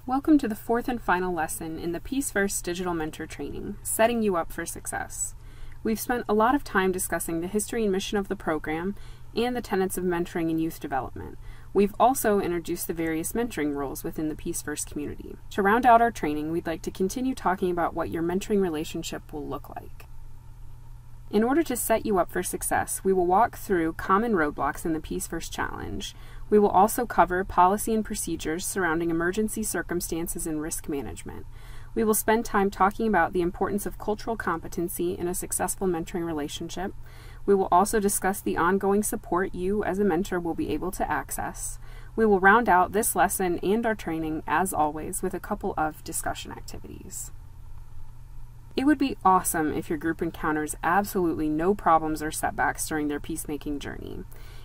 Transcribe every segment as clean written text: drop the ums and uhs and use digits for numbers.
Welcome to the fourth and final lesson in the Peace First Digital Mentor Training, Setting You Up for Success. We've spent a lot of time discussing the history and mission of the program and the tenets of mentoring and youth development. We've also introduced the various mentoring roles within the Peace First community. To round out our training, we'd like to continue talking about what your mentoring relationship will look like. In order to set you up for success, we will walk through common roadblocks in the Peace First Challenge. We will also cover policy and procedures surrounding emergency circumstances and risk management. We will spend time talking about the importance of cultural competency in a successful mentoring relationship. We will also discuss the ongoing support you as a mentor will be able to access. We will round out this lesson and our training, as always, with a couple of discussion activities. It would be awesome if your group encounters absolutely no problems or setbacks during their peacemaking journey.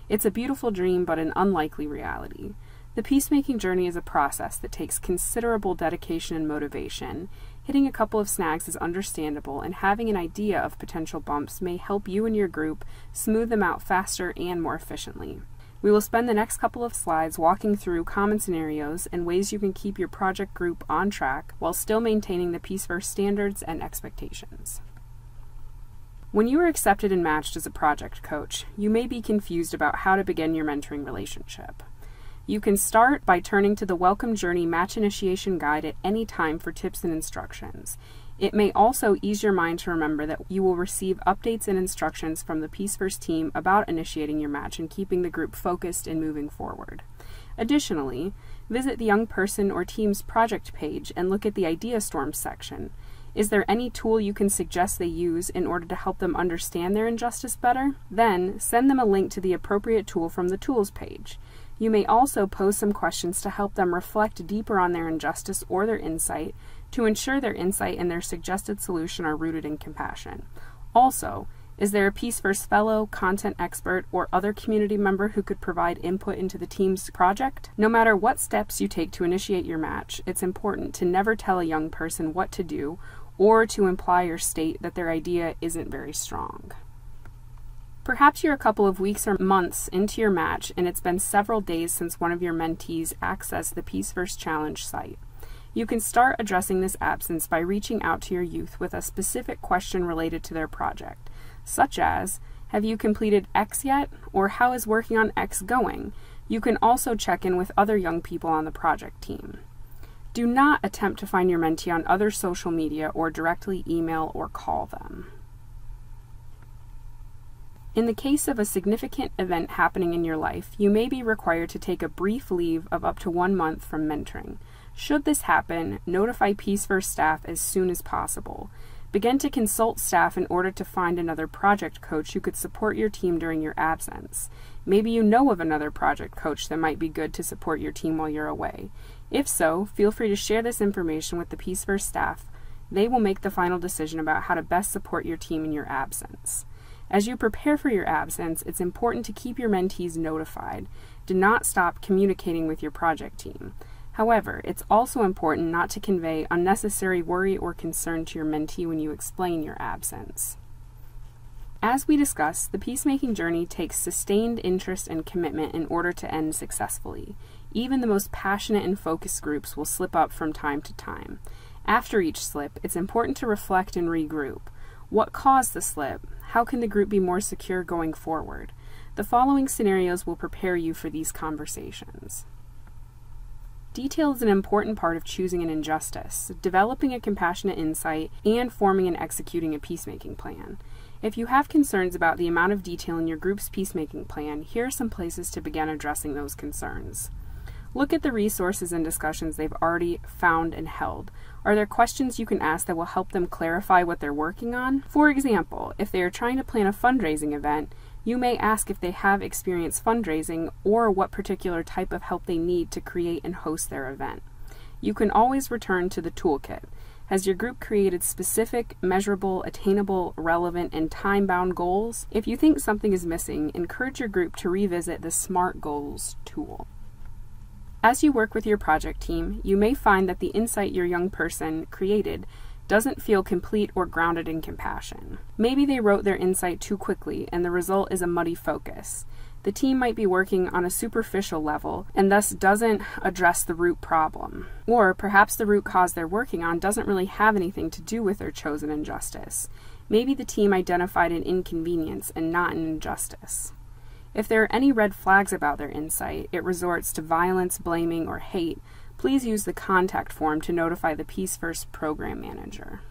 It's a beautiful dream, but an unlikely reality. The peacemaking journey is a process that takes considerable dedication and motivation. Hitting a couple of snags is understandable, and having an idea of potential bumps may help you and your group smooth them out faster and more efficiently. We will spend the next couple of slides walking through common scenarios and ways you can keep your project group on track while still maintaining the Peace First standards and expectations. When you are accepted and matched as a project coach, you may be confused about how to begin your mentoring relationship. You can start by turning to the Welcome Journey Match Initiation Guide at any time for tips and instructions. It may also ease your mind to remember that you will receive updates and instructions from the Peace First team about initiating your match and keeping the group focused and moving forward. Additionally, visit the young person or team's project page and look at the Idea Storm section. Is there any tool you can suggest they use in order to help them understand their injustice better? Then, send them a link to the appropriate tool from the Tools page. You may also pose some questions to help them reflect deeper on their injustice or their insight to ensure their insight and their suggested solution are rooted in compassion. Also, is there a Peace First fellow, content expert, or other community member who could provide input into the team's project? No matter what steps you take to initiate your match, it's important to never tell a young person what to do or to imply or state that their idea isn't very strong. Perhaps you're a couple of weeks or months into your match and it's been several days since one of your mentees accessed the Peace First Challenge site. You can start addressing this absence by reaching out to your youth with a specific question related to their project, such as, have you completed X yet? Or how is working on X going? You can also check in with other young people on the project team. Do not attempt to find your mentee on other social media or directly email or call them. In the case of a significant event happening in your life, you may be required to take a brief leave of up to 1 month from mentoring. Should this happen, notify Peace First staff as soon as possible. Begin to consult staff in order to find another project coach who could support your team during your absence. Maybe you know of another project coach that might be good to support your team while you're away. If so, feel free to share this information with the Peace First staff. They will make the final decision about how to best support your team in your absence. As you prepare for your absence, it's important to keep your mentees notified. Do not stop communicating with your project team. However, it's also important not to convey unnecessary worry or concern to your mentee when you explain your absence. As we discussed, the peacemaking journey takes sustained interest and commitment in order to end successfully. Even the most passionate and focused groups will slip up from time to time. After each slip, it's important to reflect and regroup. What caused the slip? How can the group be more secure going forward? The following scenarios will prepare you for these conversations. Detail is an important part of choosing an injustice, developing a compassionate insight, and forming and executing a peacemaking plan. If you have concerns about the amount of detail in your group's peacemaking plan, here are some places to begin addressing those concerns. Look at the resources and discussions they've already found and held. Are there questions you can ask that will help them clarify what they're working on? For example, if they are trying to plan a fundraising event, you may ask if they have experience fundraising or what particular type of help they need to create and host their event. You can always return to the toolkit. Has your group created specific, measurable, attainable, relevant, and time-bound goals? If you think something is missing, encourage your group to revisit the SMART Goals tool. As you work with your project team, you may find that the insight your young person created doesn't feel complete or grounded in compassion. Maybe they wrote their insight too quickly and the result is a muddy focus. The team might be working on a superficial level and thus doesn't address the root problem. Or perhaps the root cause they're working on doesn't really have anything to do with their chosen injustice. Maybe the team identified an inconvenience and not an injustice. If there are any red flags about their insight, it resorts to violence, blaming, or hate, please use the contact form to notify the Peace First program manager.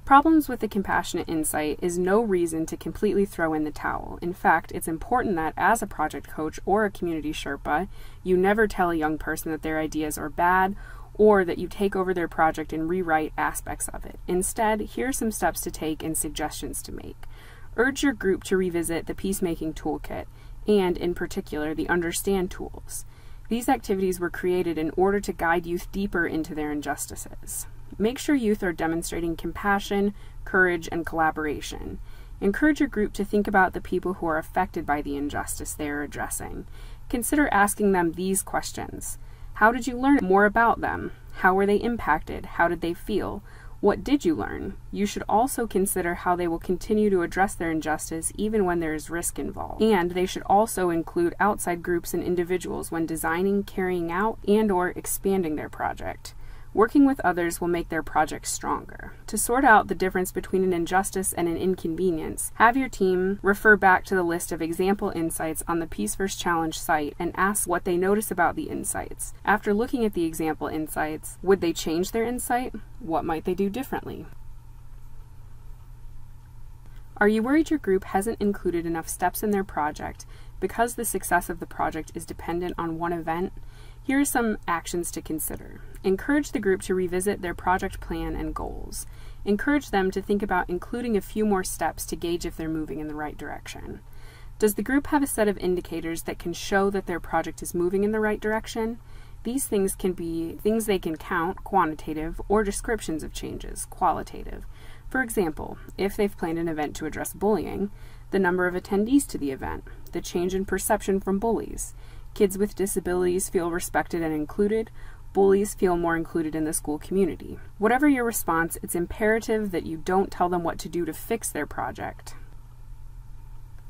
Problems with the compassionate insight is no reason to completely throw in the towel. In fact, it's important that as a project coach or a community Sherpa, you never tell a young person that their ideas are bad or that you take over their project and rewrite aspects of it. Instead, here are some steps to take and suggestions to make. Urge your group to revisit the Peacemaking Toolkit and, in particular, the Understand tools. These activities were created in order to guide youth deeper into their injustices. Make sure youth are demonstrating compassion, courage, and collaboration. Encourage your group to think about the people who are affected by the injustice they are addressing. Consider asking them these questions. How did you learn more about them? How were they impacted? How did they feel? What did you learn? You should also consider how they will continue to address their injustice even when there is risk involved. And they should also include outside groups and individuals when designing, carrying out, and/or expanding their project. Working with others will make their project stronger. To sort out the difference between an injustice and an inconvenience, have your team refer back to the list of example insights on the Peace First Challenge site and ask what they notice about the insights. After looking at the example insights, would they change their insight? What might they do differently? Are you worried your group hasn't included enough steps in their project because the success of the project is dependent on one event? Here are some actions to consider. Encourage the group to revisit their project plan and goals. Encourage them to think about including a few more steps to gauge if they're moving in the right direction. Does the group have a set of indicators that can show that their project is moving in the right direction? These things can be things they can count, quantitative, or descriptions of changes, qualitative. For example, if they've planned an event to address bullying, the number of attendees to the event, the change in perception from bullies. Kids with disabilities feel respected and included. Bullies feel more included in the school community. Whatever your response, it's imperative that you don't tell them what to do to fix their project.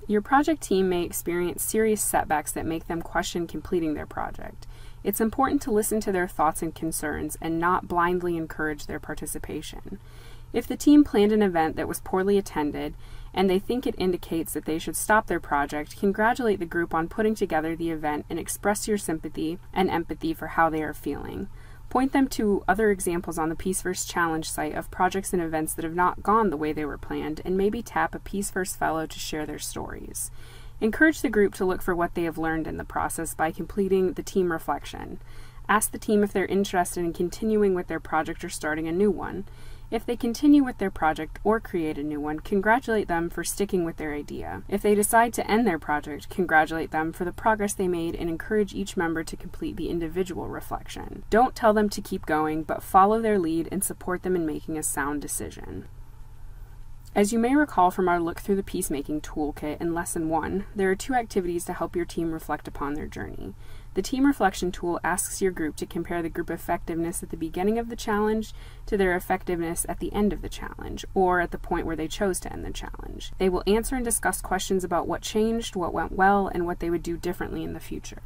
Your project team may experience serious setbacks that make them question completing their project. It's important to listen to their thoughts and concerns and not blindly encourage their participation. If the team planned an event that was poorly attended and they think it indicates that they should stop their project, congratulate the group on putting together the event and express your sympathy and empathy for how they are feeling. Point them to other examples on the Peace First Challenge site of projects and events that have not gone the way they were planned, and maybe tap a Peace First fellow to share their stories. Encourage the group to look for what they have learned in the process by completing the team reflection. Ask the team if they're interested in continuing with their project or starting a new one. If they continue with their project or create a new one, congratulate them for sticking with their idea. If they decide to end their project, congratulate them for the progress they made and encourage each member to complete the individual reflection. Don't tell them to keep going, but follow their lead and support them in making a sound decision. As you may recall from our look through the Peacemaking Toolkit in Lesson 1, there are 2 activities to help your team reflect upon their journey. The Team Reflection Tool asks your group to compare the group effectiveness at the beginning of the challenge to their effectiveness at the end of the challenge, or at the point where they chose to end the challenge. They will answer and discuss questions about what changed, what went well, and what they would do differently in the future.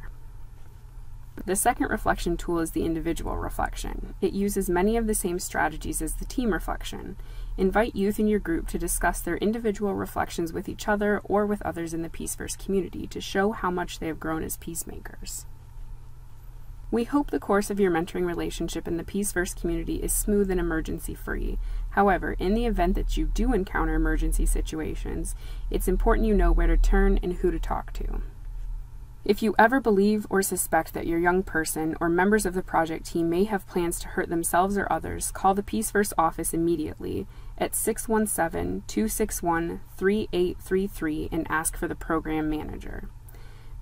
The second reflection tool is the individual reflection. It uses many of the same strategies as the team reflection. Invite youth in your group to discuss their individual reflections with each other or with others in the Peace First community to show how much they have grown as peacemakers. We hope the course of your mentoring relationship in the Peace First community is smooth and emergency-free. However, in the event that you do encounter emergency situations, it's important you know where to turn and who to talk to. If you ever believe or suspect that your young person or members of the project team may have plans to hurt themselves or others, call the Peace First office immediately at 617-261-3833 and ask for the program manager.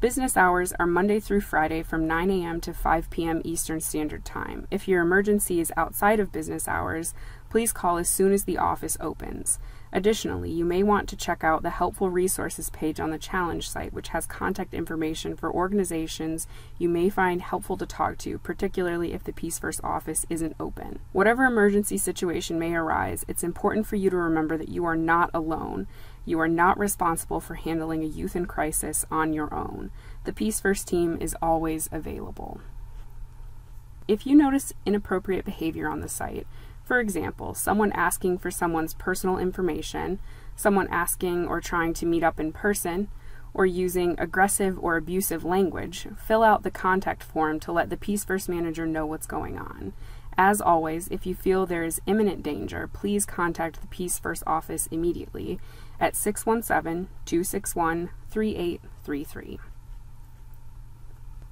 Business hours are Monday through Friday from 9 a.m. to 5 p.m. Eastern Standard Time. If your emergency is outside of business hours, please call as soon as the office opens. Additionally, you may want to check out the Helpful Resources page on the Challenge site, which has contact information for organizations you may find helpful to talk to, particularly if the Peace First office isn't open. Whatever emergency situation may arise, it's important for you to remember that you are not alone. You are not responsible for handling a youth in crisis on your own. The Peace First team is always available. If you notice inappropriate behavior on the site, for example, someone asking for someone's personal information, someone asking or trying to meet up in person, or using aggressive or abusive language, fill out the contact form to let the Peace First manager know what's going on. As always, if you feel there is imminent danger, please contact the Peace First office immediately at 617-261-3833.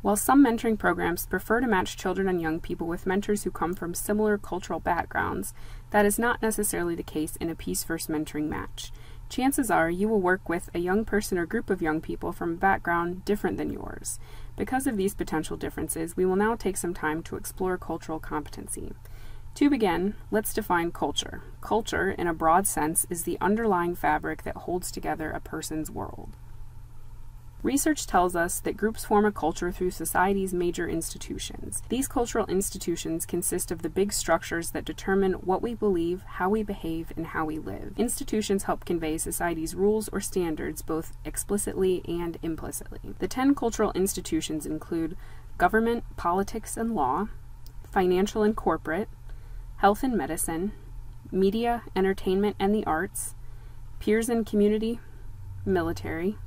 While some mentoring programs prefer to match children and young people with mentors who come from similar cultural backgrounds, that is not necessarily the case in a Peace First mentoring match. Chances are you will work with a young person or group of young people from a background different than yours. Because of these potential differences, we will now take some time to explore cultural competency. To begin, let's define culture. Culture, in a broad sense, is the underlying fabric that holds together a person's world. Research tells us that groups form a culture through society's major institutions. These cultural institutions consist of the big structures that determine what we believe, how we behave, and how we live. Institutions help convey society's rules or standards both explicitly and implicitly. The 10 cultural institutions include government, politics, and law, financial and corporate, health and medicine, media, entertainment, and the arts, peers and community, military,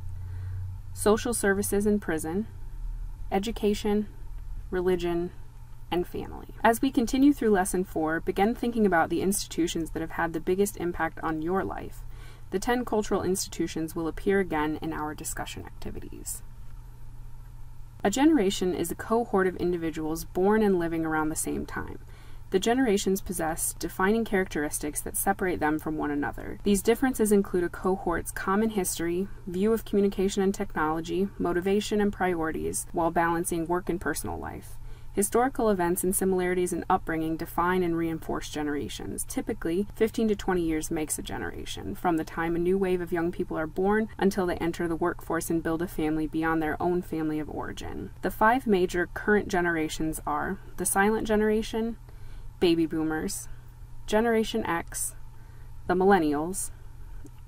social services and prison, education, religion, and family. As we continue through Lesson 4, begin thinking about the institutions that have had the biggest impact on your life. The 10 cultural institutions will appear again in our discussion activities. A generation is a cohort of individuals born and living around the same time. The generations possess defining characteristics that separate them from one another. These differences include a cohort's common history, view of communication and technology, motivation and priorities, while balancing work and personal life. Historical events and similarities in upbringing define and reinforce generations. Typically, 15 to 20 years makes a generation, from the time a new wave of young people are born until they enter the workforce and build a family beyond their own family of origin. The 5 major current generations are the silent generation, baby boomers, Generation X, the millennials,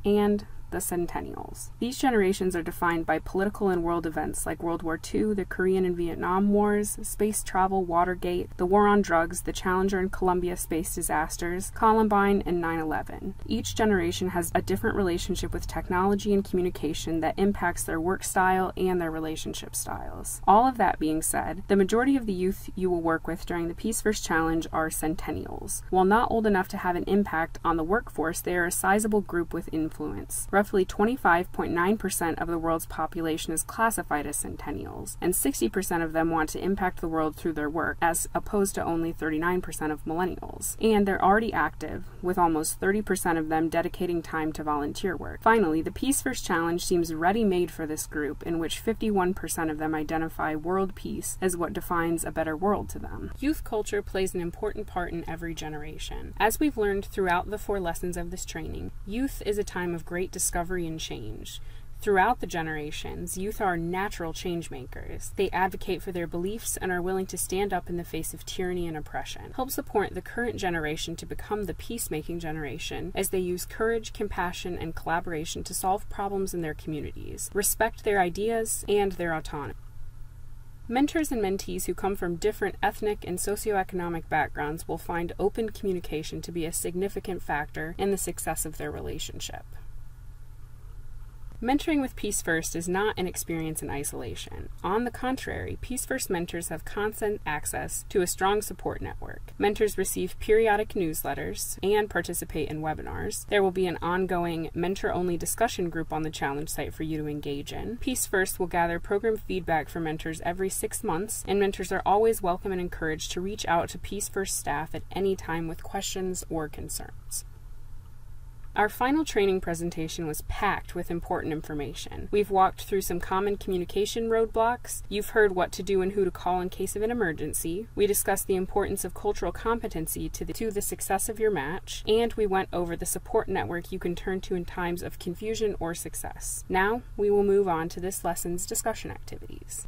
and the centennials. These generations are defined by political and world events like World War II, the Korean and Vietnam Wars, space travel, Watergate, the war on drugs, the Challenger and Columbia space disasters, Columbine, and 9/11. Each generation has a different relationship with technology and communication that impacts their work style and their relationship styles. All of that being said, the majority of the youth you will work with during the Peace First Challenge are centennials. While not old enough to have an impact on the workforce, they are a sizable group with influence. Roughly 25.9% of the world's population is classified as centennials, and 60% of them want to impact the world through their work, as opposed to only 39% of millennials. And they're already active, with almost 30% of them dedicating time to volunteer work. Finally, the Peace First Challenge seems ready-made for this group, in which 51% of them identify world peace as what defines a better world to them. Youth culture plays an important part in every generation. As we've learned throughout the 4 lessons of this training, youth is a time of great discovery and change. Throughout the generations, youth are natural change makers. They advocate for their beliefs and are willing to stand up in the face of tyranny and oppression. Help support the current generation to become the peacemaking generation as they use courage, compassion, and collaboration to solve problems in their communities. Respect their ideas and their autonomy. Mentors and mentees who come from different ethnic and socioeconomic backgrounds will find open communication to be a significant factor in the success of their relationship. Mentoring with Peace First is not an experience in isolation. On the contrary, Peace First mentors have constant access to a strong support network. Mentors receive periodic newsletters and participate in webinars. There will be an ongoing mentor-only discussion group on the challenge site for you to engage in. Peace First will gather program feedback from mentors every 6 months, and mentors are always welcome and encouraged to reach out to Peace First staff at any time with questions or concerns. Our final training presentation was packed with important information. We've walked through some common communication roadblocks. You've heard what to do and who to call in case of an emergency. We discussed the importance of cultural competency to the success of your match. And we went over the support network you can turn to in times of confusion or success. Now, we will move on to this lesson's discussion activities.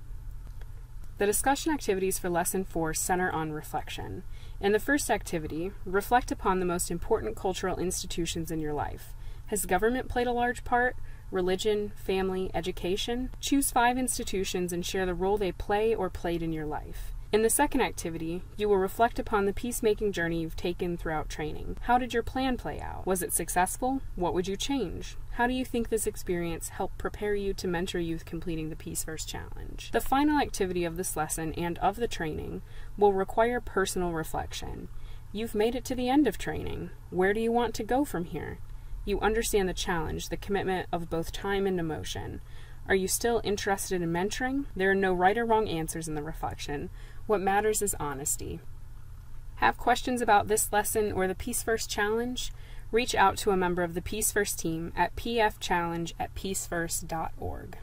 The discussion activities for Lesson 4 center on reflection. In the first activity, reflect upon the most important cultural institutions in your life. Has government played a large part? Religion, family, education? Choose 5 institutions and share the role they play or played in your life. In the second activity, you will reflect upon the peacemaking journey you've taken throughout training. How did your plan play out? Was it successful? What would you change? How do you think this experience helped prepare you to mentor youth completing the Peace First Challenge? The final activity of this lesson and of the training will require personal reflection. You've made it to the end of training. Where do you want to go from here? You understand the challenge, the commitment of both time and emotion. Are you still interested in mentoring? There are no right or wrong answers in the reflection. What matters is honesty. Have questions about this lesson or the Peace First Challenge? Reach out to a member of the Peace First team at pfchallenge@peacefirst.org.